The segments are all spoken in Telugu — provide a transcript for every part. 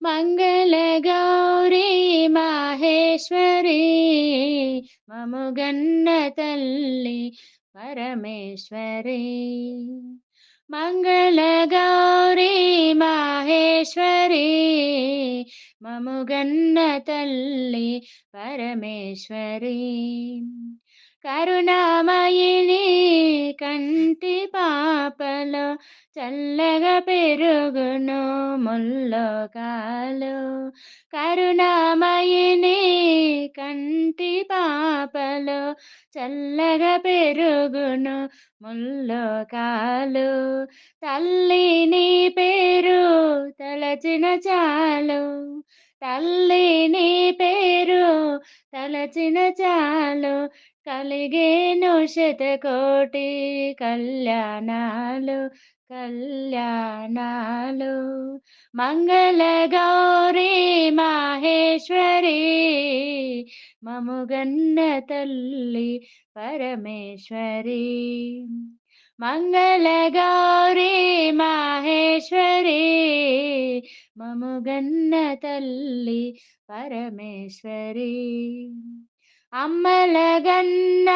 మంగళగౌరీ మాహేశ్వరీ మముగన్న తల్లి పరమేశ్వరీ. మంగళగౌరీ మాహేశ్వరీ మముగన్న తల్లి పరమేశ్వరీ. కరుణామయిని కంటి పాపలో చల్లగా పెరుగును ముల్లోకాలు. కరుణామయిని కంటి పాపలో చల్లగా పెరుగును ముల్లోకాలు. తల్లి నీ పేరు తలచిన చాలు, తల్లి నీ పేరు తలచిన చాలు, కలిగేను శతకోటి కళ్యాణాలు కళ్యాణాలు. మంగళగౌరీ మాహేశ్వరీ మముగన్న తల్లి పరమేశ్వరీ. మంగళగౌరీ మాహేశ్వరీ మముగన్న తల్లి పరమేశ్వరీ. అమ్మలగన్న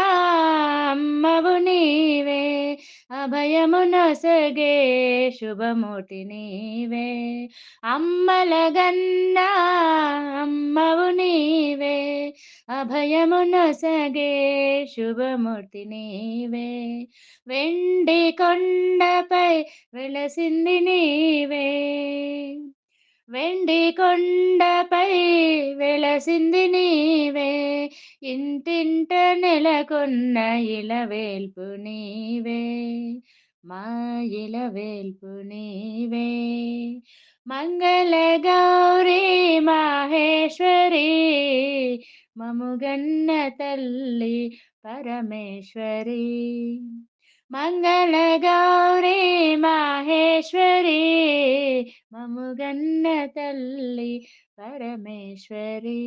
అమ్మవు నీవే, అభయమునొసగే శుభమూర్తి నీవే. అమ్మలగన్న అమ్మవు నీవే, అభయమునొసగే శుభమూర్తి నీవే. వెండి కొండపై వెలసింది నీవే, వెండి కొండపై వెలసింది నీవే. ఇంటింట నెలకొన్న ఇలవేల్పు నీవే, మా ఇలవేల్పు నీవే. మంగళగౌరీ మాహేశ్వరీ మముగన్న తల్లి పరమేశ్వరీ. మంగళగౌరీ మాహేశ్వరీ మముగన్న తల్లి పరమేశ్వరీ.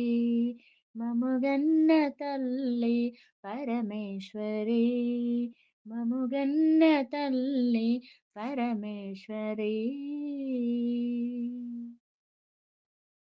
మముగన్న తల్లి పరమేశ్వరీ, మముగన్న తల్లి పరమేశ్వరీ.